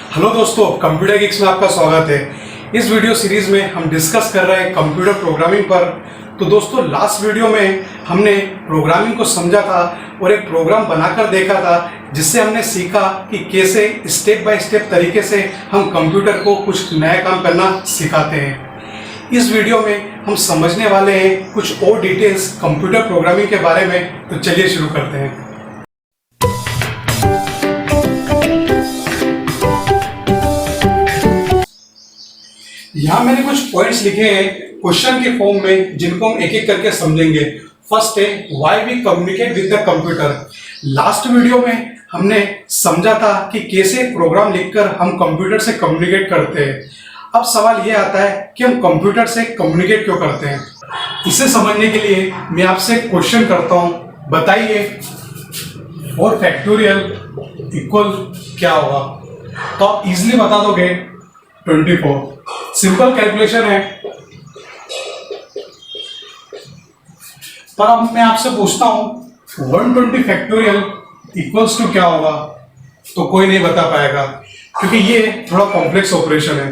Hello दोस्तों, computer geeks में आपका स्वागत है। इस वीडियो सीरीज में हम डिस्कस कर रहे हैं कंप्यूटर प्रोग्रामिंग पर। तो दोस्तों, लास्ट वीडियो में हमने प्रोग्रामिंग को समझा था और एक प्रोग्राम बनाकर देखा था, जिससे हमने सीखा कि कैसे स्टेप बाय स्टेप तरीके से हम कंप्यूटर को कुछ नया काम करना सिखाते हैं। इस वीडियो में हम समझने वाले हैं कुछ और डिटेल्स कंप्यूटर प्रोग्रामिंग के बारे में। तो चलिए शुरू करते हैं। यहाँ मैंने कुछ पॉइंट्स लिखे हैं क्वेश्चन के फॉर्म में, जिनको हम एक एक करके समझेंगे। फर्स्ट है, why we communicate with the computer. Last video में हमने समझा था कि कैसे प्रोग्राम लिखकर हम कंप्यूटर से कम्युनिकेट करते हैं। अब सवाल ये आता है कि हम कंप्यूटर से कम्युनिकेट क्यों करते हैं। इसे समझने के लिए मैं आपसे एक क्वेश्चन करता हूँ, बताइए 4 फैक्टोरियल इक्वल क्या होगा। तो आप इजिली बता दोगे 24। सिंपल कैलकुलेशन है। पर अब मैं आपसे पूछता हूं 120 फैक्टोरियल इक्वल्स टू क्या होगा, तो कोई नहीं बता पाएगा, क्योंकि ये थोड़ा कॉम्प्लेक्स ऑपरेशन है,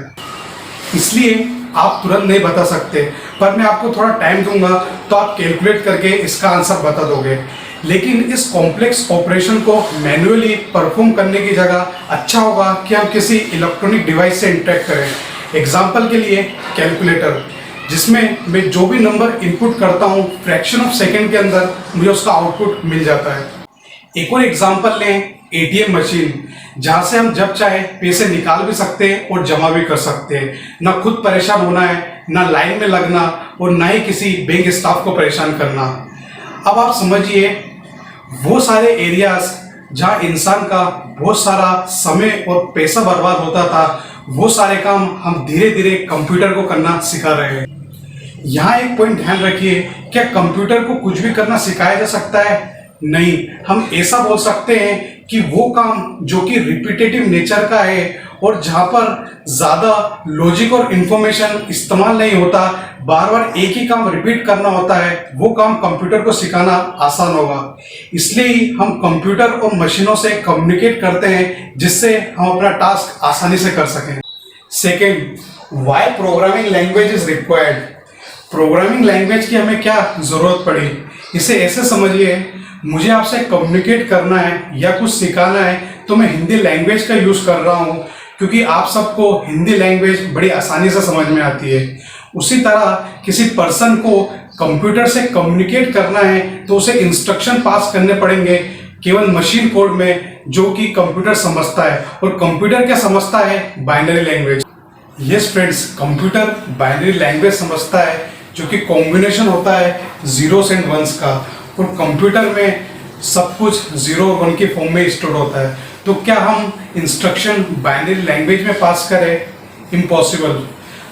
इसलिए आप तुरंत नहीं बता सकते। पर मैं आपको थोड़ा टाइम दूंगा तो आप कैलकुलेट करके इसका आंसर बता दोगे। लेकिन इस कॉम्प्लेक्स ऑपरेशन को मैन्युअली परफॉर्म करने की जगह अच्छा होगा कि हम किसी इलेक्ट्रॉनिक डिवाइस से इंटरेक्ट करें। एग्जाम्पल के लिए कैलकुलेटर, जिसमें मैं जो भी नंबर इनपुट करता हूँ फ्रैक्शन ऑफ सेकेंड के अंदर मुझे उसका आउटपुट मिल जाता है। एक और एग्जाम्पल लें, एटीएम मशीन, जहाँ से हम जब चाहे पैसे निकाल भी सकते हैं और जमा भी कर सकते हैं। ना खुद परेशान होना है, ना लाइन में लगना, और ना ही किसी बैंक स्टाफ को परेशान करना। अब आप समझिए, वो सारे एरियाज जहाँ इंसान का बहुत सारा समय और पैसा बर्बाद होता था, वो सारे काम हम धीरे धीरे कंप्यूटर को करना सिखा रहे हैं। यहाँ एक पॉइंट ध्यान रखिए, क्या कंप्यूटर को कुछ भी करना सिखाया जा सकता है? नहीं। हम ऐसा बोल सकते हैं कि वो काम जो कि रिपीटेटिव नेचर का है और जहाँ पर ज़्यादा लॉजिक और इंफॉर्मेशन इस्तेमाल नहीं होता, बार बार एक ही काम रिपीट करना होता है, वो काम कंप्यूटर को सिखाना आसान होगा। इसलिए ही हम कंप्यूटर और मशीनों से कम्युनिकेट करते हैं, जिससे हम अपना टास्क आसानी से कर सकें। Second, why programming language is required. Programming language की हमें क्या ज़रूरत पड़ी, इसे ऐसे समझिए, मुझे आपसे कम्युनिकेट करना है या कुछ सिखाना है तो मैं हिंदी लैंग्वेज का यूज़ कर रहा हूँ, क्योंकि आप सबको हिंदी लैंग्वेज बड़ी आसानी से समझ में आती है। उसी तरह किसी पर्सन को कंप्यूटर से कम्युनिकेट करना है तो उसे इंस्ट्रक्शन पास करने पड़ेंगे केवल मशीन कोड में, जो कि कंप्यूटर समझता है। और कंप्यूटर क्या समझता है? Binary language. Yes friends, computer binary language समझता है, जो कि कॉम्बिनेशन होता है जीरोस एंड वंस का, और कंप्यूटर में सब कुछ 0 और 1 के फॉर्म में स्टोर होता है। तो क्या हम इंस्ट्रक्शन बाइनरी लैंग्वेज में पास करें? इम्पॉसिबल।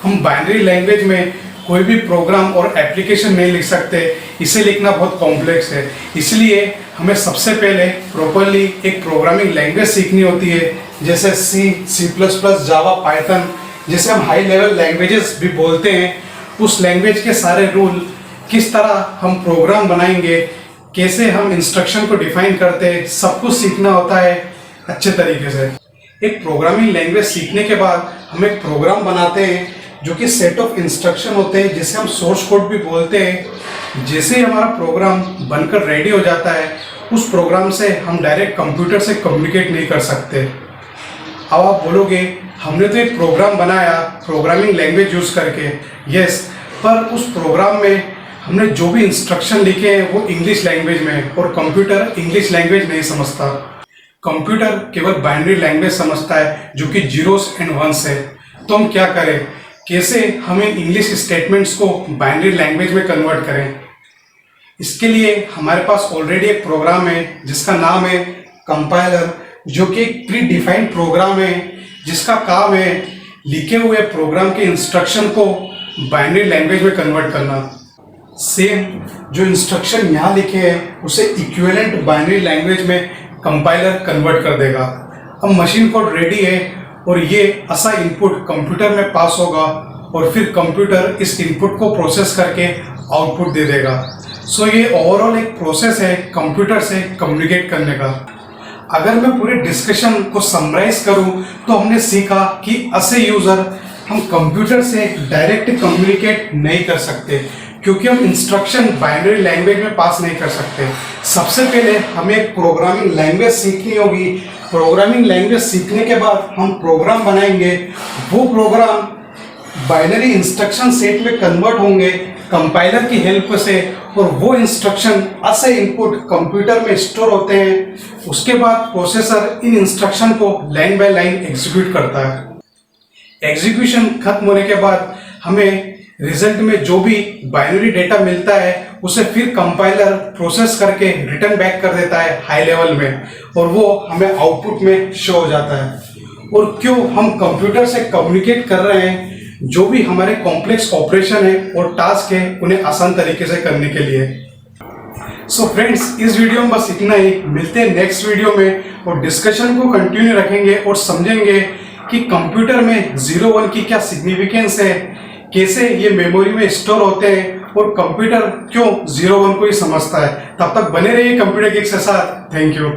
हम बाइनरी लैंग्वेज में कोई भी प्रोग्राम और एप्लीकेशन नहीं लिख सकते, इसे लिखना बहुत कॉम्प्लेक्स है। इसलिए हमें सबसे पहले प्रॉपरली एक प्रोग्रामिंग लैंग्वेज सीखनी होती है, जैसे C++, जावा, पाइथन, जैसे हम हाई लेवल लैंग्वेजेस भी बोलते हैं। उस लैंग्वेज के सारे रूल, किस तरह हम प्रोग्राम बनाएंगे, कैसे हम इंस्ट्रक्शन को डिफाइन करते हैं, सब कुछ सीखना होता है अच्छे तरीके से। एक प्रोग्रामिंग लैंग्वेज सीखने के बाद हम एक प्रोग्राम बनाते हैं, जो कि सेट ऑफ इंस्ट्रक्शन होते हैं, जिसे हम सोर्स कोड भी बोलते हैं। जैसे ही हमारा प्रोग्राम बनकर रेडी हो जाता है, उस प्रोग्राम से हम डायरेक्ट कंप्यूटर से कम्युनिकेट नहीं कर सकते। अब आप बोलोगे, हमने तो एक प्रोग्राम बनाया प्रोग्रामिंग लैंग्वेज यूज़ करके। यस, पर उस प्रोग्राम में हमने जो भी इंस्ट्रक्शन लिखे हैं वो इंग्लिश लैंग्वेज में है, और कंप्यूटर इंग्लिश लैंग्वेज नहीं समझता। कंप्यूटर केवल बाइनरी लैंग्वेज समझता है, जो कि जीरोस एंड वंस है। तो हम क्या करें, कैसे हम इन इंग्लिश स्टेटमेंट्स को बाइनरी लैंग्वेज में कन्वर्ट करें? इसके लिए हमारे पास ऑलरेडी एक प्रोग्राम है जिसका नाम है कंपाइलर, जो कि एक प्री डिफाइंड प्रोग्राम है, जिसका काम है लिखे हुए प्रोग्राम के इंस्ट्रक्शन को बाइनरी लैंग्वेज में कन्वर्ट करना। सेम जो इंस्ट्रक्शन यहाँ लिखे हैं उसे इक्विवेलेंट बाइनरी लैंग्वेज में कंपाइलर कन्वर्ट कर देगा। अब मशीन कोड रेडी है और ये ऐसा इनपुट कंप्यूटर में पास होगा, और फिर कंप्यूटर इस इनपुट को प्रोसेस करके आउटपुट दे देगा। सो ये ओवरऑल एक प्रोसेस है कंप्यूटर से कम्युनिकेट करने का। अगर मैं पूरे डिस्कशन को समराइज करूं तो हमने सीखा कि असे यूजर हम कंप्यूटर से डायरेक्ट कम्युनिकेट नहीं कर सकते, क्योंकि हम इंस्ट्रक्शन बाइनरी लैंग्वेज में पास नहीं कर सकते। सबसे पहले हमें एक प्रोग्रामिंग लैंग्वेज सीखनी होगी। प्रोग्रामिंग लैंग्वेज सीखने के बाद हम प्रोग्राम बनाएंगे। वो प्रोग्राम बाइनरी इंस्ट्रक्शन सेट में कन्वर्ट होंगे कंपाइलर की हेल्प से, और वो इंस्ट्रक्शन ऐसे इनपुट कंप्यूटर में स्टोर होते हैं। उसके बाद प्रोसेसर इन इंस्ट्रक्शन को लाइन बाय लाइन एग्जीक्यूट करता है। एग्जीक्यूशन खत्म होने के बाद हमें रिजल्ट में जो भी बाइनरी डेटा मिलता है उसे फिर कंपाइलर प्रोसेस करके रिटर्न बैक कर देता है हाई लेवल में, और वो हमें आउटपुट में शो हो जाता है। और क्यों हम कंप्यूटर से कम्युनिकेट कर रहे हैं? जो भी हमारे कॉम्प्लेक्स ऑपरेशन है और टास्क है उन्हें आसान तरीके से करने के लिए। सो फ्रेंड्स, इस वीडियो में बस इतना ही। मिलते हैं नेक्स्ट वीडियो में और डिस्कशन को कंटिन्यू रखेंगे और समझेंगे कि कंप्यूटर में 0-1 की क्या सिग्निफिकेंस है, कैसे ये मेमोरी में स्टोर होते हैं और कंप्यूटर क्यों 0-1 को ही समझता है। तब तक बने रहिए कंप्यूटर किक्स के साथ। Thank you.